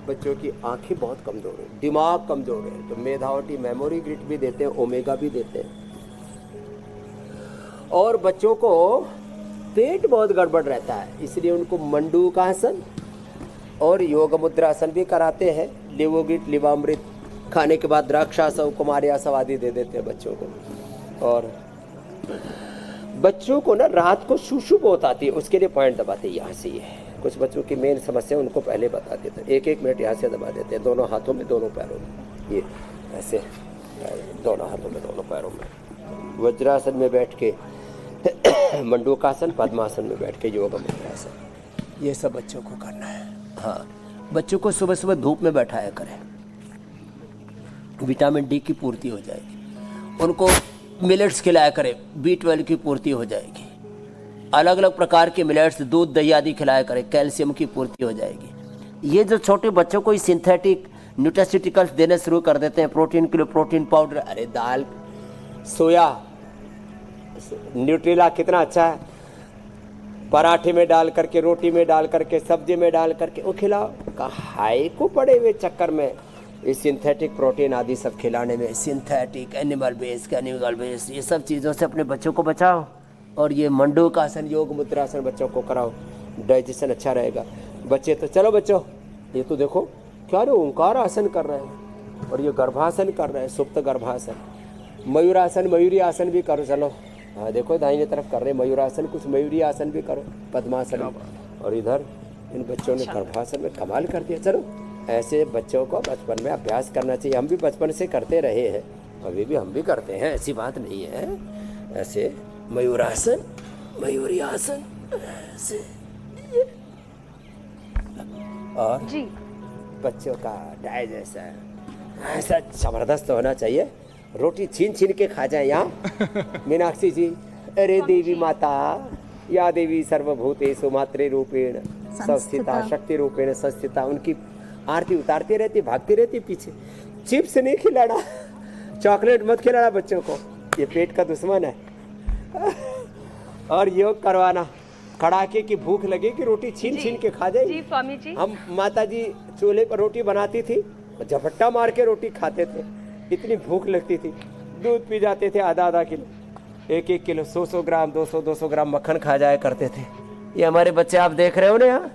बच्चों की आंखें बहुत कमज़ोर है, दिमाग कमज़ोर है, तो मेधावटी मेमोरी ग्रिट भी देते हैं, ओमेगा भी देते हैं। और बच्चों को पेट बहुत गड़बड़ रहता है, इसलिए उनको मंडूकासन और योग मुद्रासन भी कराते हैं। लिवोगिट, लिवामृत खाने के बाद द्राक्षासन, कुमारियासन आदि दे देते हैं बच्चों को। और बच्चों को ना रात को शूशु बहुत आती है, उसके लिए पॉइंट दबाते हैं यहाँ से। ये कुछ बच्चों की मेन समस्या उनको पहले बता देते हैं। 1-1 मिनट यहाँ से दबा देते हैं, दोनों हाथों में, दोनों पैरों में, ये ऐसे, दोनों हाथों में, दोनों पैरों में। वज्रासन में बैठ के, मंडूकासन, पद्मासन में बैठ के योग मुद्रासन, ये सब बच्चों को करना है। हाँ, बच्चों को सुबह सुबह धूप में बैठाया करें, विटामिन डी की पूर्ति हो जाएगी। उनको मिलेट्स खिलाया करें, B12 की पूर्ति हो जाएगी। अलग अलग प्रकार के मिलेट्स, दूध दही आदि खिलाया करें, कैल्शियम की पूर्ति हो जाएगी। ये जो छोटे बच्चों को सिंथेटिक न्यूट्रास्यूटिकल्स देने शुरू कर देते हैं, प्रोटीन के लिए प्रोटीन पाउडर, अरे दाल, सोया, न्यूट्रिला कितना अच्छा है, पराठे में डाल करके, रोटी में डाल करके, सब्जी में डाल करके वो खिलाओ। हाई को पड़े हुए चक्कर में इस सिंथेटिक प्रोटीन आदि सब खिलाने में, सिंथेटिक, एनिमल बेस, कैनिमल बेस, ये सब चीज़ों से अपने बच्चों को बचाओ। और ये मंडूकासन, योग मुद्रासन बच्चों को कराओ, डाइजेशन अच्छा रहेगा। बच्चे तो चलो बच्चों, ये तो देखो क्या रे, ओंकार आसन कर रहे हैं, और ये गर्भासन कर रहे हैं, सुप्त गर्भासन। मयूरासन, मयूरी आसन भी करो, चलो। हाँ देखो दाहिने तरफ कर रहे हैं मयूरासन, कुछ मयूरी आसन भी करो, पद्मासन। और इधर इन बच्चों ने गर्भासन में कमाल कर दिया। चलो, ऐसे बच्चों को बचपन में अभ्यास करना चाहिए। हम भी बचपन से करते रहे हैं, अभी भी हम भी करते हैं, ऐसी बात नहीं है। ऐसे मयूरासन, मयूरी आसन, ऐसे। और जी, बच्चों का डाइजेशन ऐसा जबरदस्त होना चाहिए, रोटी छीन छीन के खा जाए। यहाँ मीनाक्षी जी, अरे देवी माता, या देवी सर्वभूतेषु मातृ रूपेण संस्थिता, शक्ति रूपेण संस्थिता, उनकी आरती उतारती रहती, भागती रहती पीछे। चिप्स नहीं खिलाना, चॉकलेट मत खिलाना बच्चों को, ये पेट का दुश्मन है। और योग करवाना, कड़ाके की भूख लगे कि रोटी छीन छीन के खा जाए। जी स्वामी जी, हम माता जी चूल्हे पर रोटी बनाती थी, झपट्टा मार के रोटी खाते थे, इतनी भूख लगती थी। दूध पी जाते थे आधा किलो, 1-1 किलो, 100 ग्राम, 200 ग्राम मक्खन खा जाया करते थे। ये हमारे बच्चे आप देख रहे हो ना यहाँ,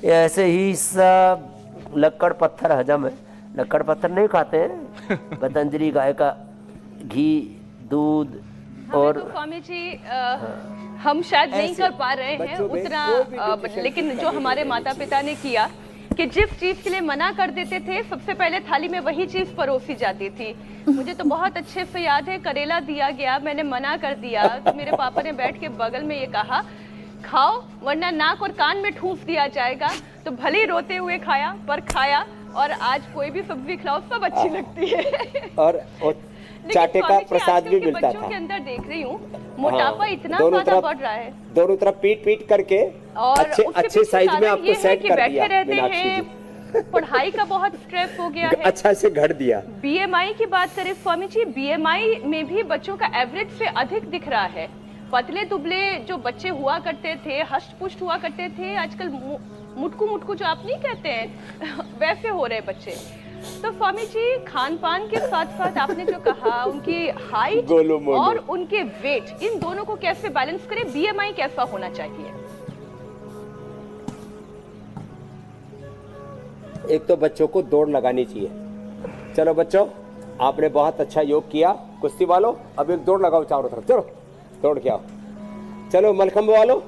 ये ऐसे ही सब लक्कड़ पत्थर हजम है। लक्कड़ पत्थर नहीं खाते हैं, पतंजलि गाय का घी, दूध। और तो स्वामी जी हम शायद नहीं कर पा रहे हैं उतना, लेकिन जो हमारे माता पिता ने किया कि जिस चीज के लिए मना कर देते थे, सबसे पहले थाली में वही चीज परोसी जाती थी। मुझे तो बहुत अच्छे से याद है, करेला दिया गया, मैंने मना कर दिया, तो मेरे पापा ने बैठ के बगल में ये कहा, खाओ वरना नाक और कान में ठूस दिया जाएगा। तो भले ही रोते हुए खाया, पर खाया। और आज कोई भी सब्जी खिलाओ सब अच्छी लगती है। और चाटे का प्रसाद भी मिलता बच्चों था। के अंदर देख रही हूँ मोटापा इतना दोनों ज्यादा तरफ बढ़ रहा है, दोनों तरफ पीट पीट करके और अच्छे साइज में आपको सेट कर बैठे दिया रहते मीनाक्षी जी। हैं, पढ़ाई का बहुत स्ट्रेस हो गया है। अच्छा से घड़ दिया। बीएमआई की बात करें स्वामी जी, बीएमआई में भी बच्चों का एवरेज से अधिक दिख रहा है। पतले दुबले जो बच्चे हुआ करते थे, हष्ट पुष्ट हुआ करते थे, आजकल मुटकू जो आप नहीं कहते हैं वैसे हो रहे बच्चे। तो स्वामी जी, खान पान के साथ साथ आपने जो कहा, उनकी हाइट और उनके वेट, इन दोनों को कैसे बैलेंस करें? बीएमआई कैसा होना चाहिए? एक तो बच्चों को दौड़ लगानी चाहिए। चलो बच्चों, आपने बहुत अच्छा योग किया, कुश्ती वालों, अब एक दौड़ लगाओ चारों तरफ, चलो दौड़ के आओ। चलो मलखंब वालों,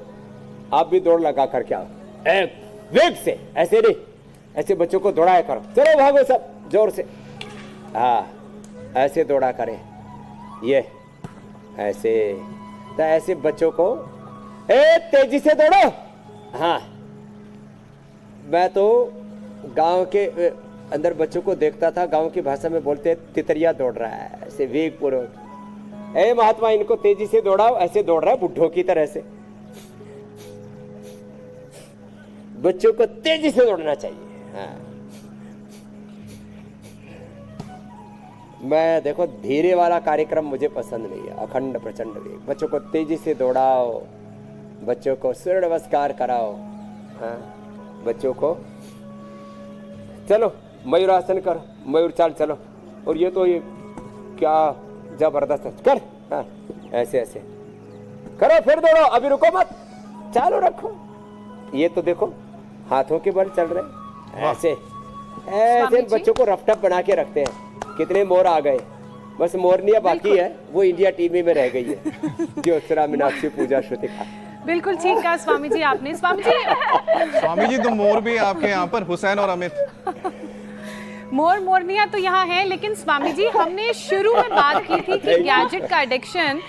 आप भी दौड़ लगा करके आओ, एक वेग से, ऐसे नहीं, ऐसे बच्चों को दौड़ाया करो। चलो भागो सब जोर से, हाँ ऐसे दौड़ा करें, ये ऐसे। तो ऐसे बच्चों को तेजी से दौड़ो। हाँ, मैं तो गांव के अंदर बच्चों को देखता था, गांव की भाषा में बोलते तितरिया दौड़ रहा है, ऐसे वेग पूर्वक। ए महात्मा, इनको तेजी से दौड़ाओ। ऐसे दौड़ रहा है बुढ़ों की तरह से। बच्चों को तेजी से दौड़ना चाहिए। हाँ। मैं देखो धीरे वाला कार्यक्रम मुझे पसंद नहीं है, अखंड प्रचंड वेग। बच्चों को तेजी से दौड़ाओ, बच्चों को सूर्य नमस्कार कराओ। हाँ, बच्चों को चलो मयूरासन करो, मयूर चाल चलो। और ये तो ये क्या जबरदस्त है, कर। हाँ, ऐसे ऐसे करो, फिर दौड़ो, अभी रुको मत, चालू रखो। ये तो देखो हाथों के बल चल रहे हैं। ऐसे ऐसे बच्चों को रफ्टअप बना के रखते हैं। कितने मोर आ गए, बस मोरनिया बाकी है, वो इंडिया टीवी में रह गई है। ज्योत्सना, मीनाक्षी, पूजा, श्रुतिका। बिल्कुल ठीक कहा स्वामी जी आपने। स्वामी जी तो मोर भी आपके यहाँ पर, हुसैन और अमित। मोर मोरनिया तो यहाँ है, लेकिन स्वामी जी हमने शुरू में बात की थी कि गैजेट का एडिक्शन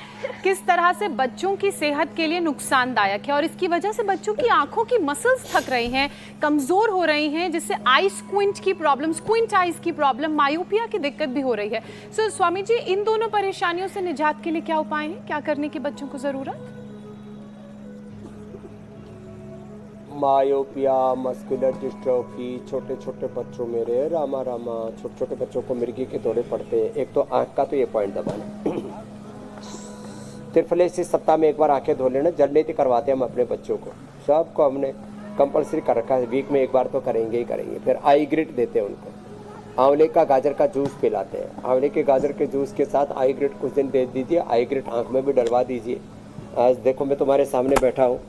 किस तरह से बच्चों की सेहत के लिए नुकसानदायक है और इसकी वजह से बच्चों की आंखों की मसल्स थक रही हैं, कमजोर हो रही हैं, जिससे आई स्क्विंट की प्रॉब्लम, स्क्विंट आईज की प्रॉब्लम, मायोपिया की दिक्कत भी हो रही है। सो स्वामी जी, इन दोनों परेशानियों से निजात के लिए क्या उपाय हैं, क्या करने की बच्चों को जरूरत? मायोपिया, मस्कुलर डिस्ट्रोफी, छोटे छोटे बच्चों में रे रामा रामा, छोटे छोटे बच्चों को मिर्गी के दौरे पड़ते हैं। एक तो आंख का तो ये पॉइंट दबाना। त्रिफले से सप्ताह में एक बार आंखें धो लेना। जल नीति करवाते हैं हम अपने बच्चों को, सबको हमने कंपलसरी कर रखा है, वीक में एक बार तो करेंगे ही करेंगे। फिर आई ग्रिट देते हैं उनको, आंवले का गाजर का जूस पिलाते हैं। आंवले के गाजर के जूस के साथ आई ग्रिट कुछ दिन दे दीजिए, आई ग्रिट आँख में भी डलवा दीजिए। आज देखो मैं तुम्हारे सामने बैठा हूँ,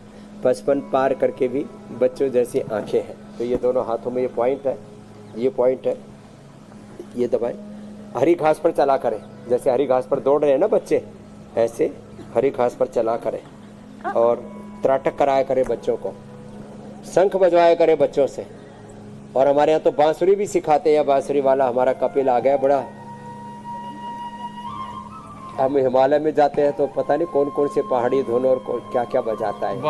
55 पार करके भी बच्चों जैसी आंखें हैं। तो ये दोनों हाथों में ये पॉइंट है, ये पॉइंट है, ये दबाएं। हरी घास पर चला करें, जैसे हरी घास पर दौड़ रहे हैं ना बच्चे, ऐसे हरी घास पर चला करें। और त्राटक कराया करें बच्चों को, शंख बजवाया करें बच्चों से। और हमारे यहाँ तो बांसुरी भी सिखाते हैं। बांसुरी वाला हमारा कपिल आ गया बड़ा। हम हिमालय में जाते हैं तो पता नहीं कौन कौन से पहाड़ी धुन और क्या क्या बजाता है,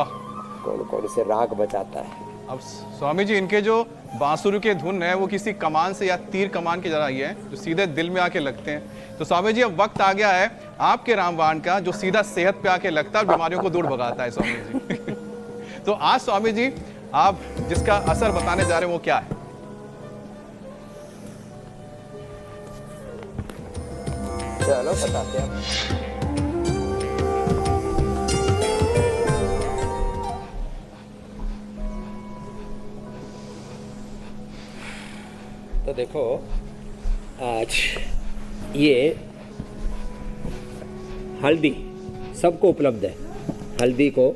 कौन कौन से राग बजाता है। अब स्वामी जी, इनके जो बांसुरी के धुन है वो किसी कमान से या तीर कमान की तरह ही है, जो सीधे दिल में आके लगते हैं। तो स्वामी जी, अब वक्त आ गया है आपके रामबाण का, जो सीधा सेहत पे आके लगता है और बीमारियों को दूर भगाता है स्वामी जी। तो आज स्वामी जी आप जिसका असर बताने जा रहे हैं वो क्या है? चलो बताते हैं। तो देखो आज ये हल्दी सबको उपलब्ध है। हल्दी को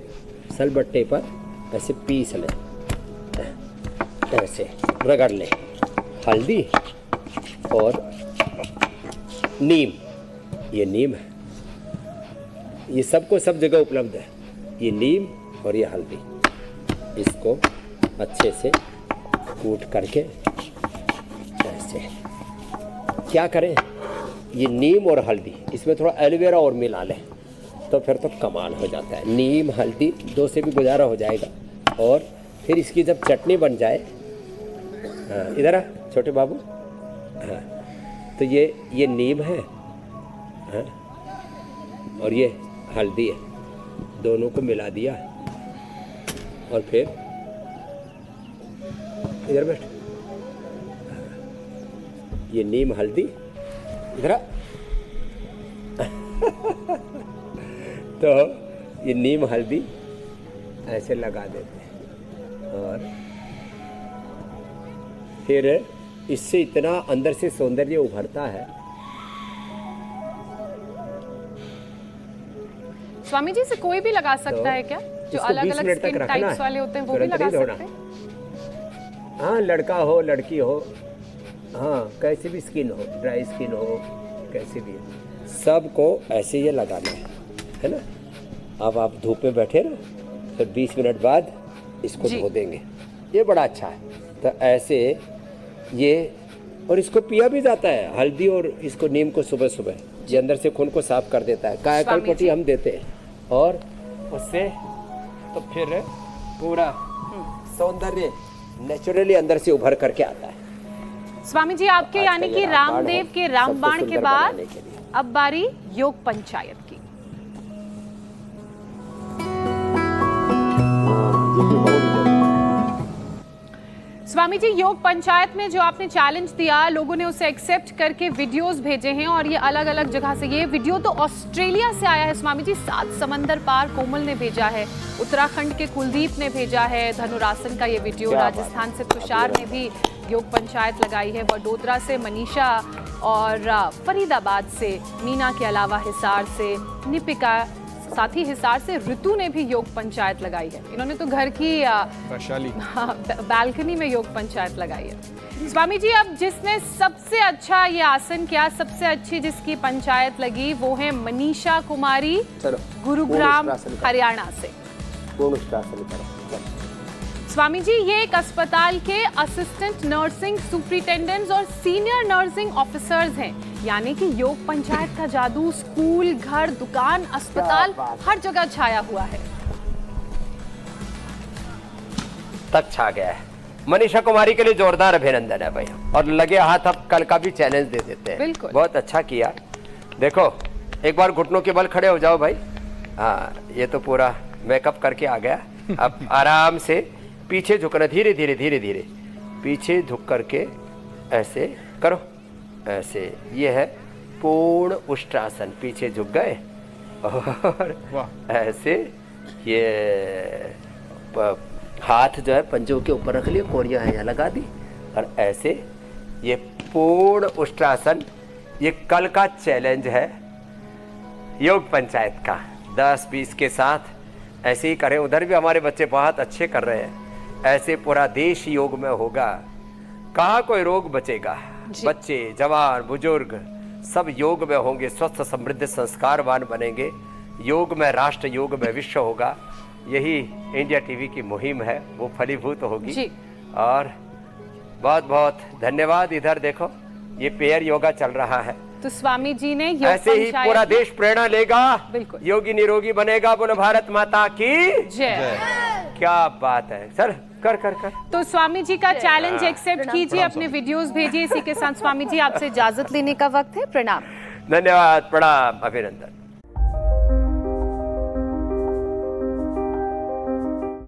सलबट्टे पर ऐसे पीस लें, ऐसे रगड़ लें। हल्दी और नीम, ये नीम है, ये सबको सब जगह उपलब्ध है। ये नीम और ये हल्दी, इसको अच्छे से कूट करके ऐसे क्या करें, ये नीम और हल्दी, इसमें थोड़ा एलोवेरा और मिला लें तो फिर तो कमाल हो जाता है। नीम हल्दी दो से भी गुजारा हो जाएगा। और फिर इसकी जब चटनी बन जाए, हाँ इधर आ छोटे बाबू, हाँ तो ये नीम है, हाँ और ये हल्दी है, दोनों को मिला दिया। और फिर इधर बैठ, ये नीम हल्दी इधर आ। तो ये नीम हल्दी ऐसे लगा देते हैं और फिर इससे इतना अंदर से सौंदर्य उभरता है। स्वामी जी, से कोई भी लगा सकता है क्या? जो अलग अलग स्किन टाइप्स वाले होते हैं वो भी लगा सकते हैं? हाँ, लड़का हो लड़की हो, हाँ कैसे भी स्किन हो, ड्राई स्किन हो, कैसे भी हो, सबको ऐसे ये लगाना है ना। अब आप धूप में बैठे रहो, फिर 20 मिनट बाद इसको धो देंगे। ये बड़ा अच्छा है। तो ऐसे ये, और इसको पिया भी जाता है, हल्दी और इसको नीम को सुबह सुबह, ये अंदर से खून को साफ कर देता है। कायाकल्प हम देते हैं और उससे तो फिर पूरा सौंदर्य नेचुरली अंदर से उभर करके आता है। स्वामी जी, आपके यानी कि रामदेव के रामबाण के बाद अब बारी योग पंचायत की। स्वामी जी, योग पंचायत में जो आपने चैलेंज दिया, लोगों ने उसे एक्सेप्ट करके वीडियोस भेजे हैं और ये अलग अलग जगह से। ये वीडियो तो ऑस्ट्रेलिया से आया है स्वामी जी, 7 समंदर पार कोमल ने भेजा है, उत्तराखंड के कुलदीप ने भेजा है धनुरासन का ये वीडियो, राजस्थान से तुषार ने भी योग पंचायत लगाई है, वडोदरा से मनीषा और फरीदाबाद से मीना के अलावा हिसार से निपिका, साथ ही हिसार से ऋतु ने भी योग पंचायत लगाई है। इन्होंने तो घर की वैशाली बालकनी में योग पंचायत लगाई है। स्वामी जी, अब जिसने सबसे अच्छा ये आसन किया, सबसे अच्छी जिसकी पंचायत लगी, वो है मनीषा कुमारी, गुरुग्राम हरियाणा से। स्वामी जी, ये एक अस्पताल के असिस्टेंट नर्सिंग सुपरिटेंडेंट्स और सीनियर नर्सिंग ऑफिसर्स हैं, यानी कि योग पंचायत का जादू स्कूल, घर, दुकान, अस्पताल हर जगह छाया हुआ है। तक छा गया है। मनीषा कुमारी के लिए जोरदार अभिनंदन है भाई, और लगे हाथ अब कल का भी चैलेंज दे देते हैं। बिल्कुल, बहुत अच्छा किया। देखो एक बार घुटनों के बल खड़े हो जाओ भाई। हाँ, ये तो पूरा मेकअप करके आ गया। अब आराम से पीछे झुकना, धीरे धीरे धीरे धीरे पीछे झुक करके ऐसे करो, ऐसे। ये है पूर्ण उष्ट्रासन, पीछे झुक गए और ऐसे ये हाथ जो है पंजों के ऊपर रख लिए, कोरिया है यहाँ लगा दी, और ऐसे ये पूर्ण उष्ट्रासन। ये कल का चैलेंज है योग पंचायत का, 10-20 के साथ ऐसे ही करें। उधर भी हमारे बच्चे बहुत अच्छे कर रहे हैं। ऐसे पूरा देश योग में होगा, कहाँ कोई रोग बचेगा। बच्चे, जवान, बुजुर्ग सब योग में होंगे, स्वस्थ समृद्ध संस्कारवान बनेंगे। योग में राष्ट्र, योग में विश्व होगा। यही इंडिया टीवी की मुहिम है, वो फलीभूत होगी जी। और बहुत बहुत धन्यवाद। इधर देखो ये पेयर योगा चल रहा है, तो स्वामी जी ने योग ऐसे ही पंचायत पूरा देश प्रेरणा लेगा। बिल्कुल। योगी निरोगी बनेगा। बोलो भारत माता की जय। क्या बात है सर, कर कर कर। तो स्वामी जी का चैलेंज एक्सेप्ट कीजिए, अपने वीडियोस भेजिए। इसी के साथ स्वामी जी आपसे इजाजत लेने का वक्त है। प्रणाम। धन्यवाद, प्रणाम, अभिनंदन।